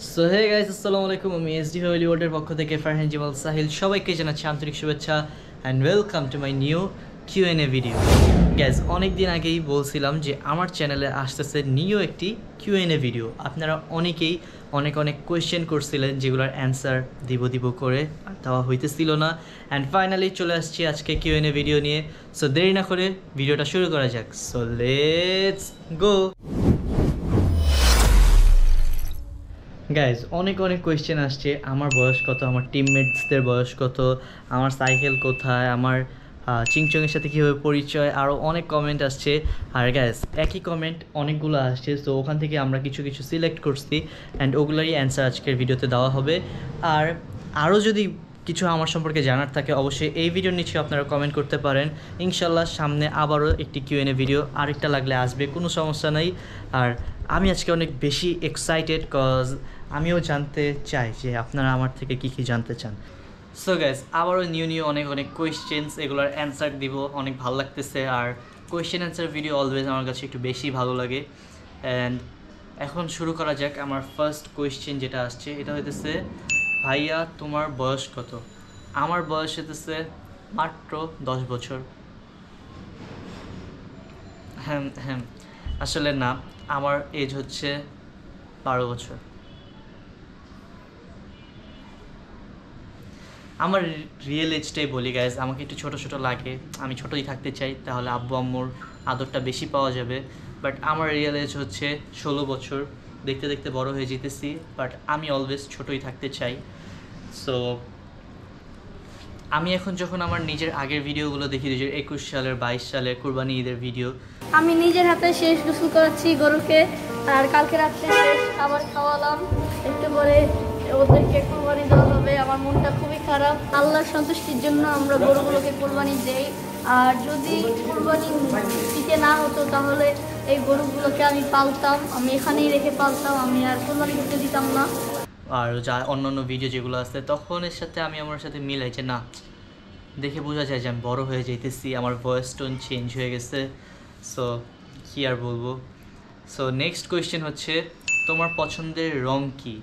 So hey guys, আসসালামু আলাইকুম। আমি এসডি হলিউডের পক্ষ থেকে ফারহান জিমাল সাহিল সবাইকে জানাচ্ছি আন্তরিক শুভেচ্ছা and welcome to my new Q and A video. Guys, অনেক দিন আগেই বলছিলাম যে আমার চ্যানেলে আসতেছে নিউ একটি কিউএনএ ভিডিও। আপনারা অনেকেই অনেক অনেক কোয়েশ্চেন করছিলেন, যেগুলোর অ্যান্সার দিব করে আর দেওয়া হইতেছিল না। অ্যান্ড ফাইনালি চলে আসছি আজকে কিউএনএ ভিডিও নিয়ে। সো দেরি না করে ভিডিওটা শুরু করা যাক। So let's go. গাইজ, অনেক অনেক কোয়েশ্চেন আসছে, আমার বয়স কত, আমার টিমমেটসদের বয়স কত, আমার সাইকেল কোথায়, আমার চিংচংয়ের সাথে কীভাবে পরিচয়, আরও অনেক কমেন্ট আসছে। আর গাইজ, একই কমেন্ট অনেকগুলো আসছে, তো ওখান থেকে আমরা কিছু কিছু সিলেক্ট করছি অ্যান্ড ওগুলোরই অ্যান্সার আজকের ভিডিওতে দেওয়া হবে। আর আরও যদি কিছু আমার সম্পর্কে জানার থাকে, অবশ্যই এই ভিডিওর নিচে আপনারা কমেন্ট করতে পারেন। ইনশাল্লাহ সামনে আবারও একটি কিউএনএ ভিডিও আরেকটা লাগলে আসবে, কোনো সমস্যা নাই। আর আমি আজকে অনেক বেশি এক্সাইটেড, কজ আমিও জানতে চাই যে আপনারা আমার থেকে কী কী জানতে চান। সো গাইস, আবারও নিউ অনেক অনেক কোয়েশ্চেন্স, এগুলোর অ্যান্সার দিব, অনেক ভালো লাগতেছে। আর কোয়েশ্চেন অ্যান্সার ভিডিও অলওয়েজ আমার কাছে একটু বেশি ভালো লাগে। অ্যান্ড এখন শুরু করা যাক। আমার ফার্স্ট কোয়েশ্চেন যেটা আসছে, এটা হইতেছে, ভাইয়া তোমার বয়স কত? আমার বয়স হইতেছে মাত্র 10 বছর। হ্যাঁ হ্যাঁ, আসলে না, আমার এজ হচ্ছে 12 বছর। আমার রিয়েল এজটাই বলি গাইজ, আমাকে একটু ছোটো ছোটো লাগে, আমি ছোটোই থাকতে চাই, তাহলে আব্বু আম্মুর আদরটা বেশি পাওয়া যাবে। বাট আমার রিয়েল এজ হচ্ছে 16 বছর। দেখতে দেখতে বড় হয়ে যেতেছি, বাট আমি অলওয়েজ ছোটোই থাকতে চাই। সো আমি এখন যখন আমার নিজের আগের ভিডিওগুলো দেখি, 2021 সালের, 22 সালের কুরবানি ঈদের ভিডিও, আমি নিজের হাতে শেষ গোসল করাচ্ছি গরুকে। আর কালকে রাত্রে শেষ খাবার খাওয়ালাম, একটু পরে ওদেরকে কোরবানি দেওয়া হবে। আমার মনটা খুবই খারাপ। আল্লাহর সন্তুষ্টির জন্য আমরা গরুগুলোকে কোরবানি দেই। আর যদি কোরবানি দিতে না হতো, তাহলে এই গরুগুলোকে আমি পালতাম, আমি এখানেই রেখে পালতাম, আমি আর কোরবানি দিতে দিতাম না। আর যা অন্যান্য ভিডিও যেগুলো আছে, তখন এর সাথে আমি আমার সাথে মিলাই যে না, দেখে বোঝা যায় যে আমি বড়ো হয়ে যাইতেছি, আমার ভয়েস টোন চেঞ্জ হয়ে গেছে। সো কী আর বলবো। সো নেক্সট কোয়েশ্চেন হচ্ছে, তোমার পছন্দের রং কী?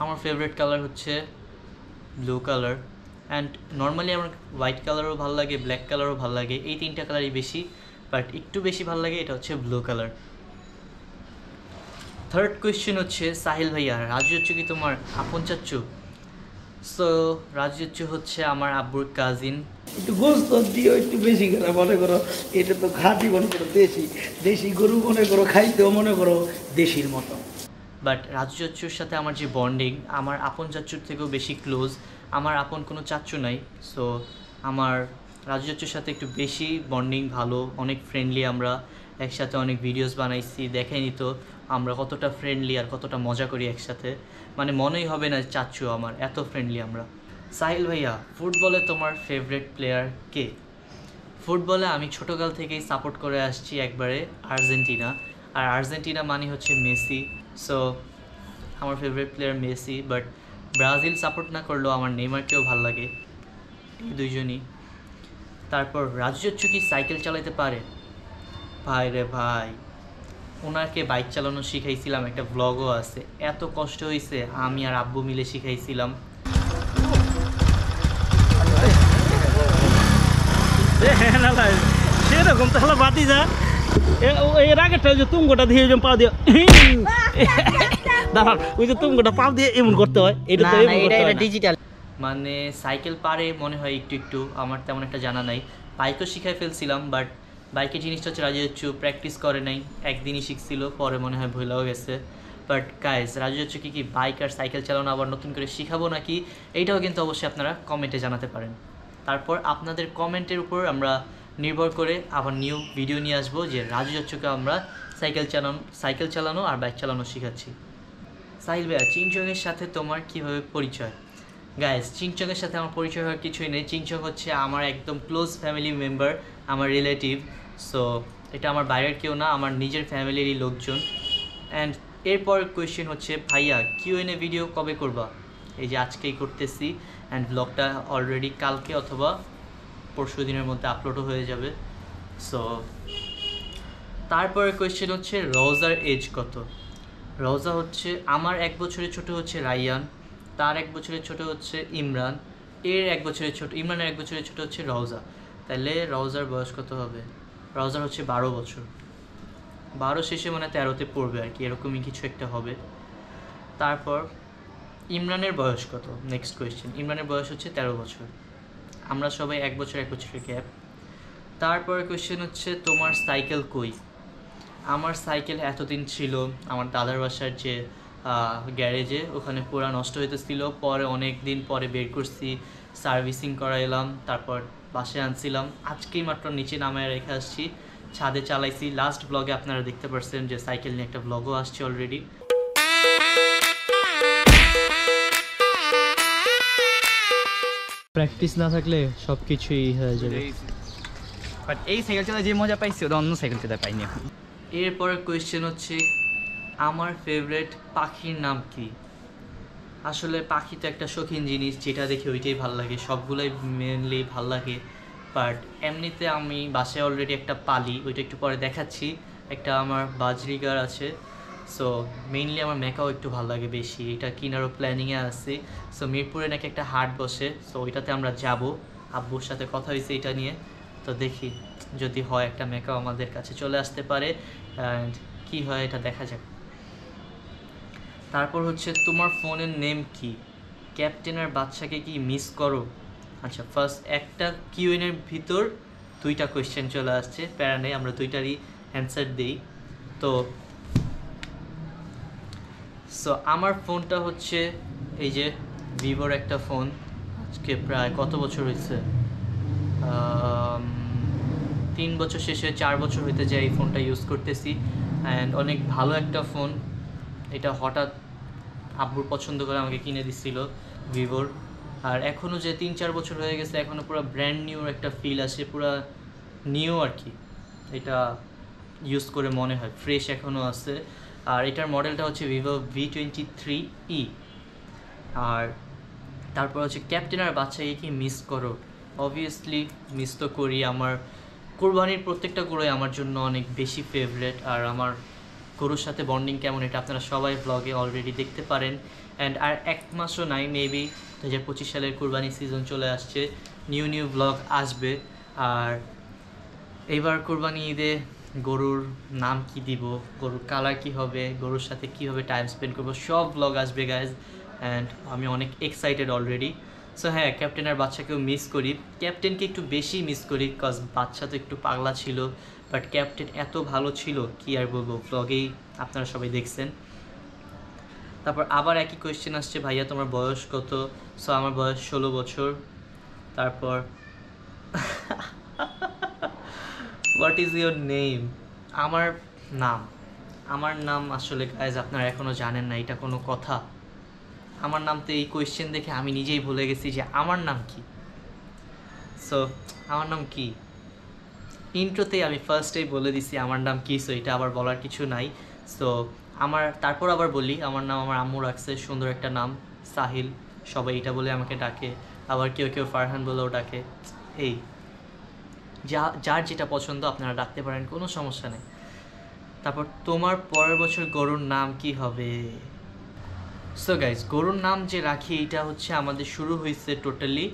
আমার ফেভারিট কালার হচ্ছে ব্লু কালার। অ্যান্ড নর্মালি আমার হোয়াইট কালারও ভালো লাগে, ব্ল্যাক কালারও ভালো লাগে, এই তিনটা কালারই বেশি, বাট একটু বেশি ভালো লাগে এটা হচ্ছে ব্লু কালার। থার্ড কোয়েশ্চেন হচ্ছে, সাহিল ভাইয়া, রাজু হচ্ছে কি তোমার আপন চাচ্চু? সো রাজু চাচ্চু হচ্ছে আমার আব্বুর কাজিন। একটু গোস্ত দিও একটু বেশি করে, মনে করো এটা তো খাঁটি, মনে করো দেশি দেশি গরু, মনে করো খাইতেও মনে করো দেশির মতো। বাট রাজু চাচ্চুর সাথে আমার যে বন্ডিং, আমার আপন চাচ্চুর থেকেও বেশি ক্লোজ। আমার আপন কোনো চাচ্চু নাই, সো আমার রাজু চাচ্চুর সাথে একটু বেশি বন্ডিং ভালো, অনেক ফ্রেন্ডলি। আমরা একসাথে অনেক ভিডিওস বানাইছি, দেখেনি তো আমরা কতটা ফ্রেন্ডলি আর কতটা মজা করি একসাথে, মানে মনেই হবে না চাচ্চু, আমার এত ফ্রেন্ডলি আমরা। সাহিল ভাইয়া, ফুটবলে তোমার ফেভারিট প্লেয়ার কে? ফুটবলে আমি ছোটোকাল থেকেই সাপোর্ট করে আসছি একবারে আর্জেন্টিনা, আর আর্জেন্টিনা মানে হচ্ছে মেসি। সো আমার favourite player Messi, but Brazil support না করলেও আমার নেইমারকেও ভালো লাগে, এই দুইজনই। তারপর রাজু চাচ্চু কি সাইকেল চালাতে পারে? ভাই রে ভাই, ওনাকে বাইক চালানো শিখাইছিলাম, একটা ব্লগও আছে, এত কষ্ট হয়েছে, আমি আর আব্বু মিলে শিখাইছিলাম। সেরকম তাহলে বাতি যা এর আগেরটা ওই যে তুঙ্গটা দিয়ে পা দিয়ে দাঁড়ান, ওই যে তুঙ্গটা পা দিয়ে এমন করতে হয়, এটা তো ডিজিটাল। মানে সাইকেল পারে মনে হয় একটু একটু, আমার তেমন একটা জানা নাই। বাইকও শিখাই ফেলছিলাম, বাট বাইকের জিনিসটা হচ্ছে রাজু চাচ্চু প্র্যাকটিস করে নাই, একদিনই শিখছিল, পরে মনে হয় ভুলেও গেছে। বাট গাইজ, রাজু চাচ্চু কি বাইক আর সাইকেল চালানো আবার নতুন করে শিখাবো নাকি, এইটাও কিন্তু অবশ্যই আপনারা কমেন্টে জানাতে পারেন। তারপর আপনাদের কমেন্টের উপর আমরা নির্ভর করে আবার নিউ ভিডিও নিয়ে আসবো, যে রাজু চাচ্চুকে আমরা সাইকেল চালানো আর বাইক চালানো শেখাচ্ছি। সাহিল ভাইয়া, চিংচংয়ের সাথে তোমার কীভাবে পরিচয়? গাইজ, চিংচংয়ের সাথে আমার পরিচয় হওয়ার কিছুই নেই। চিংচং হচ্ছে আমার একদম ক্লোজ ফ্যামিলি মেম্বার, আমার রিলেটিভ। সো এটা আমার বাইরের কেউ না, আমার নিজের ফ্যামিলিরই লোকজন। অ্যান্ড এরপর কোয়েশ্চেন হচ্ছে, ভাইয়া কিউএনএ ভিডিও কবে করবা? এই যে আজকেই করতেছি, অ্যান্ড ব্লগটা অলরেডি কালকে অথবা পরশু দিনের মধ্যে আপলোডও হয়ে যাবে। সো তারপরের কোয়েশ্চেন হচ্ছে, রোজার এজ কত? রওজা হচ্ছে আমার 1 বছরের ছোট হচ্ছে রাইয়ান, তার 1 বছরের ছোট হচ্ছে ইমরান, এর 1 বছরের ছোট ইমরানের 1 বছরের ছোট হচ্ছে রওজা। তাহলে রওজার বয়স কত হবে? রওজার হচ্ছে 12 বছর, 12 শেষে মানে 13তে পড়বে আর কি, এরকমই কিছু একটা হবে। তারপর ইমরানের বয়স কত? Next question. ইমরানের বয়স হচ্ছে 13 বছর, আমরা সবাই 1 বছর 1 বছরের গ্যাপ। তারপরে কোয়েশ্চেন হচ্ছে তোমার সাইকেল কই? আমার সাইকেল এতদিন ছিল আমার দাদার বাসার যে গ্যারেজে, ওখানে পুরো নষ্ট হইতেছিল, পরে অনেক দিন পরে বের করছি, সার্ভিসিং করাইলাম, তারপর বাসায় আনছিলাম, আজকেই মাত্র নিচে নামায় রেখে আসছি, ছাদে চালাইছি। লাস্ট ব্লগে আপনারা দেখতে পারছেন যে সাইকেল নিয়ে একটা ব্লগও আসছে অলরেডি। প্র্যাকটিস না থাকলে সব কিছুই হয়ে যাবে। বাট এই সাইকেল চালায় যে মজা পাইছি ওটা অন্য সাইকেল চালায় পাইনি এখন। এরপরে কোয়েশ্চেন হচ্ছে আমার ফেভারিট পাখির নাম কি? আসলে পাখি তো একটা শৌখিন জিনিস, যেটা দেখে ওইটাই ভালো লাগে, সবগুলোই মেনলি ভালো লাগে। বাট এমনিতে আমি বাসায় অলরেডি একটা পালি, ওইটা একটু পরে দেখাচ্ছি। একটা আমার বাজরিগার আছে, সো মেইনলি আমার মেকাও একটু ভালো লাগে বেশি, এটা কিনারও প্ল্যানিংয়ে আছে। সো মিরপুরে নাকি একটা হাট বসে, সো ওইটাতে আমরা যাব, আব্বুর সাথে কথা হয়েছে এটা নিয়ে। তো দেখি যদি হয় একটা মেকাও আমাদের কাছে চলে আসতে পারে, অ্যান্ড কী হয় এটা দেখা যাক। তারপর হচ্ছে তোমার ফোনের নেম কি? ক্যাপ্টেনের বাচ্চাকে কি মিস করো? আচ্ছা, ফার্স্ট একটা কিউএনের ভিতর 2টা কোয়েশ্চেন চলে আসছে, প্যারা নেই, আমরা 2টারই অ্যান্সার দিই। তো সো আমার ফোনটা হচ্ছে এই যে ভিভোর একটা ফোন, আজকে প্রায় কত বছর হয়েছে, 3 বছর শেষে 4 বছর হইতে যায় এই ফোনটা ইউজ করতেছি, অ্যান্ড অনেক ভালো একটা ফোন। এটা হঠাৎ আব্বুর পছন্দ করে আমাকে কিনে দিচ্ছিল ভিভোর, আর এখনও যে 3-4 বছর হয়ে গেছে এখনও পুরো ব্র্যান্ড নিউ একটা ফিল আসে, পুরো নিউ আর কি, এটা ইউজ করে মনে হয় ফ্রেশ এখনও আছে। আর এটার মডেলটা হচ্ছে ভিভো V23e। আর তারপর হচ্ছে ক্যাপ্টেনের বাচ্চাকে কি মিস করো? অবভিয়াসলি মিস তো করি, আমার কোরবানির প্রত্যেকটা গরুই আমার জন্য অনেক বেশি ফেভারেট, আর আমার গরুর সাথে বন্ডিং কেমন এটা আপনারা সবাই ব্লগে অলরেডি দেখতে পারেন। অ্যান্ড আর 1 মাসও নাই, মেবি 2025 সালের কোরবানি সিজন চলে আসছে, নিউ ব্লগ আসবে। আর এইবার কোরবানি ঈদে গরুর নাম কি দিব, গরুর কালার কি হবে, গরুর সাথে কীভাবে টাইম স্পেন্ড করবো, সব ব্লগ আসবে গাইজ, অ্যান্ড আমি অনেক এক্সাইটেড অলরেডি। সো হ্যাঁ, ক্যাপ্টেনের বাচ্চাকেও মিস করি, ক্যাপ্টেনকে একটু বেশি মিস করি, কজ বাচ্চা তো একটু পাগলা ছিল, বাট ক্যাপ্টেন এত ভালো ছিল কি আর বলবো, ব্লগেই আপনারা সবাই দেখছেন। তারপর আবার একই কোয়েশ্চেন আসছে, ভাইয়া তোমার বয়স কত? সো আমার বয়স 16 বছর। তারপর হোয়াট ইজ ইউর নেম? আমার নাম আসলে গাইজ আপনারা এখনও জানেন না, এটা কোনো কথা? আমার নাম তো এই কোয়েশ্চেন দেখে আমি নিজেই ভুলে গেছি যে আমার নাম কি। সো আমার নাম কি, ইন্ট্রোতেই আমি ফার্স্টেই বলে দিছি আমার নাম কি, সো এটা আবার বলার কিছু নাই। সো তারপর আবার বলি, আমার নাম আমার আম্মু রাখছে, সুন্দর একটা নাম, সাহিল, সবাই এটা বলে আমাকে ডাকে, আবার কেউ ফারহান বলেও ডাকে। এই যার যেটা পছন্দ আপনারা ডাকতে পারেন, কোনো সমস্যা নেই। তারপর তোমার পরের বছর গরুর নাম কি হবে? সো গাইজ, গরুর নাম যে রাখি এটা হচ্ছে আমাদের শুরু হয়েছে টোটালি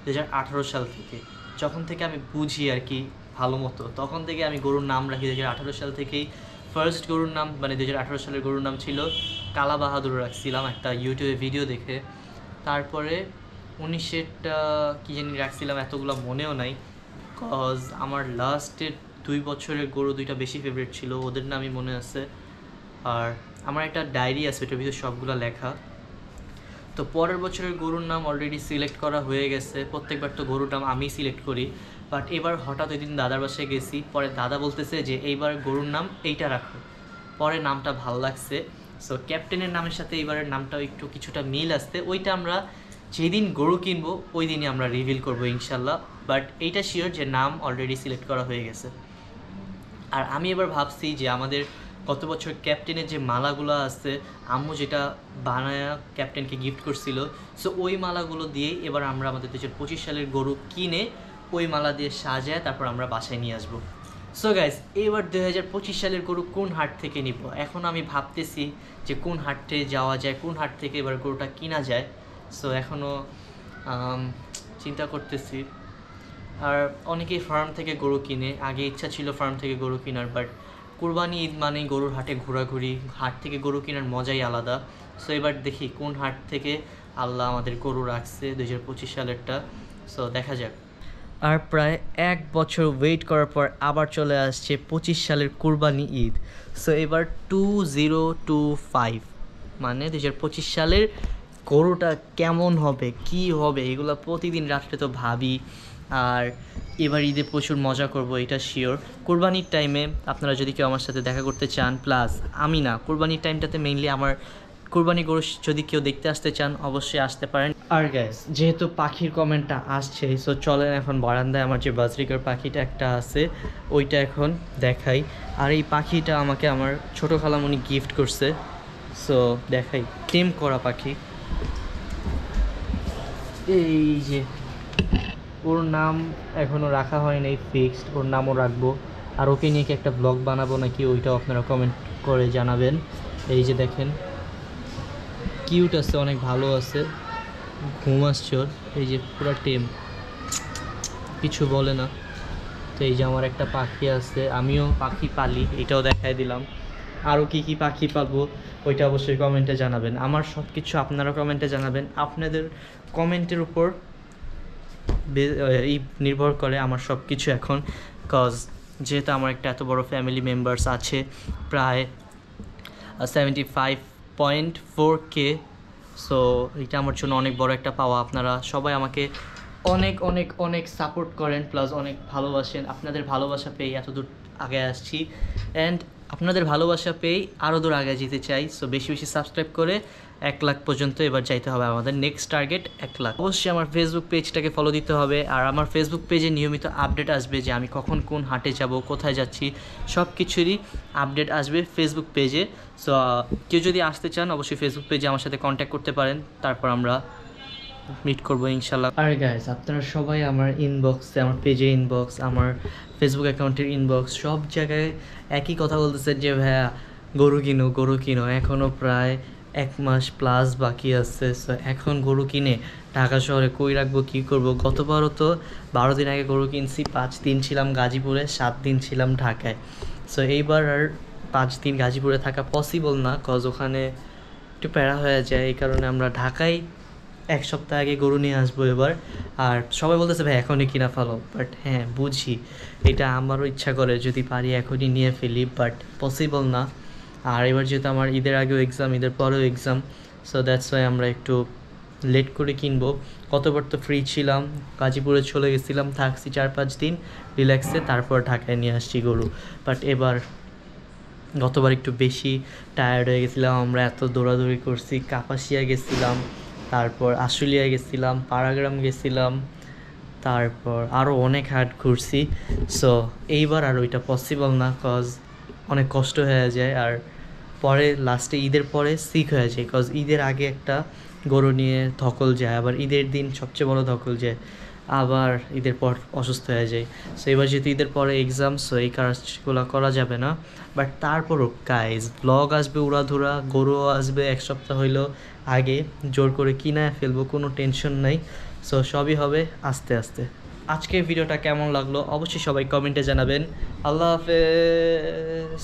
2018 সাল থেকে, যখন থেকে আমি বুঝি আর কি ভালো মতো, তখন থেকে আমি গরুর নাম রাখি। 2018 সাল থেকেই ফার্স্ট গরুর নাম, মানে 2018 সালের গরুর নাম ছিল কালা বাহাদুর রাখছিলাম একটা ইউটিউবে ভিডিও দেখে। তারপরে 19-এরটা কী জানি রাখছিলাম, এতগুলো মনেও নাই, কজ আমার লাস্টের 2 বছরের গরু 2টা বেশি ফেভারিট ছিল, ওদের নামই মনে আছে। আর আমার একটা ডায়েরি আছে, ওটার ভিতরে সবগুলো লেখা। তো পরের বছরের গরুর নাম অলরেডি সিলেক্ট করা হয়ে গেছে, প্রত্যেকবার তো গরুর নাম আমি সিলেক্ট করি, বাট এবার হঠাৎ ওই দিন দাদার বাসায় গেছি, পরে দাদা বলতেছে যে এইবার গরুর নাম এইটা রাখো, পরে নামটা ভাল লাগছে। সো ক্যাপ্টেনের নামের সাথে এইবারের নামটাও একটু কিছুটা মিল আসতে, ওইটা আমরা যেদিন গরু কিনবো ওই দিনই আমরা রিভিল করবো ইনশাল্লাহ, বাট এইটা শিওর যে নাম অলরেডি সিলেক্ট করা হয়ে গেছে। আর আমি এবার ভাবছি যে আমাদের গত বছর ক্যাপ্টেনের যে মালাগুলো আছে, আম্মু যেটা বানায় ক্যাপ্টেনকে গিফট করছিল, সো ওই মালাগুলো দিয়ে এবার আমরা আমাদের 2025 সালের গরু কিনে ওই মালা দিয়ে সাজায় তারপর আমরা বাসায় নিয়ে আসবো। সো গাইস, এবার 2025 সালের গরু কোন হাট থেকে নিব, এখন আমি ভাবতেছি যে কোন হাটে যাওয়া যায়, কোন হাট থেকে এবার গরুটা কিনা যায়। সো এখনও চিন্তা করতেছি। আর অনেকেই ফার্ম থেকে গরু কিনে, আগে ইচ্ছা ছিল ফার্ম থেকে গরু কেনার, বাট কুরবানি ঈদ মানেই গরুর হাটে ঘোরাঘুরি, হাট থেকে গরু কেনার মজাই আলাদা। সো এবার দেখি কোন হাট থেকে আল্লাহ আমাদের গরু রাখছে 2025 সালেরটা। সো দেখা যাক। আর প্রায় 1 বছর ওয়েট করার পর আবার চলে আসছে 25 সালের কুরবানি ঈদ। সো এবার 2025 মানে 2025 সালের গরুটা কেমন হবে, কি হবে, এগুলো প্রতিদিন রাত্রে তো ভাবি। আর এবার ঈদে প্রচুর মজা করব, এটা শিওর। কুরবানির টাইমে আপনারা যদি কেউ আমার সাথে দেখা করতে চান, প্লাস আমি না, কুরবানির টাইমটাতে মেইনলি আমার কুরবানি গরু যদি কেউ দেখতে আসতে চান অবশ্যই আসতে পারেন। আর গাইস, যেহেতু পাখির কমেন্টটা আসছে, সো চলেন এখন বারান্দায় আমার যে বাজরিকার পাখিটা একটা আছে ওইটা এখন দেখাই। আর এই পাখিটা আমাকে আমার ছোটো খালামণি গিফট করছে। সো দেখাই, টেম করা পাখি। এই যে ওর নাম এখনও রাখা হয় নাই ফিক্সড, ওর নামও রাখবো। আর ওকে নিয়ে কি একটা ব্লগ বানাবো নাকি, ওইটাও আপনারা কমেন্ট করে জানাবেন। এই যে দেখেন, কিউট আছে, অনেক ভালো আছে, ঘুম আসছে ওর। এই যে পুরো টেম, কিছু বলে না। তো এই যে আমার একটা পাখি আছে, আমিও পাখি পালি, এটাও দেখাই দিলাম। আরও কি কি পাখি পালবো ওইটা অবশ্যই কমেন্টে জানাবেন। আমার সব কিছু আপনারা কমেন্টে জানাবেন। আপনাদের কমেন্টের উপর নির্ভর করে আমার সব কিছু এখন, কজ যেহেতু আমার একটা এত বড় ফ্যামিলি মেম্বার্স আছে, প্রায় 75.4K। সো এটা আমার জন্য অনেক বড় একটা পাওয়া। আপনারা সবাই আমাকে অনেক অনেক অনেক সাপোর্ট করেন, প্লাস অনেক ভালোবাসেন। আপনাদের ভালোবাসা পেয়ে এত দূর আগে আসছি, অ্যান্ড আপনাদের ভালোবাসা পেয়েই আরও দূর আগে যেতে চাই। সো বেশি বেশি সাবস্ক্রাইব করে 1 লাখ পর্যন্ত এবার যাইতে হবে আমাদের। Next target 1 lakh. অবশ্যই আমার ফেসবুক পেজটাকে ফলো দিতে হবে। আর আমার ফেসবুক পেজে নিয়মিত আপডেট আসবে যে আমি কখন কোন হাটে যাব, কোথায় যাচ্ছি, সব কিছুরই আপডেট আসবে ফেসবুক পেজে। সো কেউ যদি আসতে চান অবশ্যই ফেসবুক পেজে আমার সাথে কন্ট্যাক্ট করতে পারেন, তারপর আমরা মিট করবো ইনশাল্লাহ। আর গাইস, আপনারা সবাই আমার ইনবক্সে, আমার পেজে ইনবক্স, আমার ফেসবুক অ্যাকাউন্টের ইনবক্স, সব জায়গায় একই কথা বলতেছেন যে ভাইয়া গরু কিনো, গরু কিনো। এখনও প্রায় 1 মাস প্লাস বাকি আছে। সো এখন গরু কিনে ঢাকা শহরে কই রাখবো, কী করবো? গতবারও তো 12 দিন আগে গরু কিনছি, 5 দিন ছিলাম গাজীপুরে, 7 দিন ছিলাম ঢাকায়। সো এইবার আর 5 দিন গাজীপুরে থাকা পসিবল না, কজ ওখানে একটু প্যারা হয়ে যায়। এই কারণে আমরা ঢাকায় 1 সপ্তাহ আগে গরু নিয়ে আসবো এবার। আর সবাই বলতেছে ভাই এখনই কিনা ফেলো, বাট হ্যাঁ বুঝি, এটা আমারও ইচ্ছা করে যদি পারি এখনই নিয়ে ফেলি, বাট পসিবল না। আর এবার যেহেতু আমার ঈদের আগেও এক্সাম, ঈদের পরেও এক্সাম, সো দ্যাটস ওয়াই আমরা একটু লেট করে কিনবো। কতবার তো ফ্রি ছিলাম, গাজীপুরে চলে গেছিলাম, থাকছি 4-5 দিন রিল্যাক্সে, তারপর ঢাকায় নিয়ে আসছি গরু। বাট এবার গতবার একটু বেশি টায়ার্ড হয়ে গেছিলাম, আমরা এত দৌড়াদৌড়ি করছি, কাপাসিয়া গেছিলাম, তারপর আশুলিয়া গেছিলাম, পাড়াগ্রাম গেছিলাম, তারপর আরও অনেক হাট ঘুরছি। সো এইবার আর ওইটা পসিবল না, কজ অনেক কষ্ট হয়ে যায়। আর পরে লাস্টে ঈদের পরে সিক হয়ে যায়, কজ ঈদের আগে একটা গরু নিয়ে ধকল যায়, আবার ঈদের দিন সবচেয়ে বড় ধকল যায়, আবার ঈদের পর অসুস্থ হয়ে যায়। সো এবার যেহেতু ঈদের পরে এক্সাম, সো এই কাজগুলো করা যাবে না। বাট তারপরও গাইজ ব্লগ আসবে উড়াধুরা, গরুও আসবে 1 সপ্তাহ হইলেও আগে, জোর করে কিনায় ফেলবো, কোনো টেনশন নাই। সো সবই হবে আস্তে আস্তে। আজকের ভিডিওটা কেমন লাগলো অবশ্যই সবাই কমেন্টে জানাবেন। আল্লাহ হাফেজ।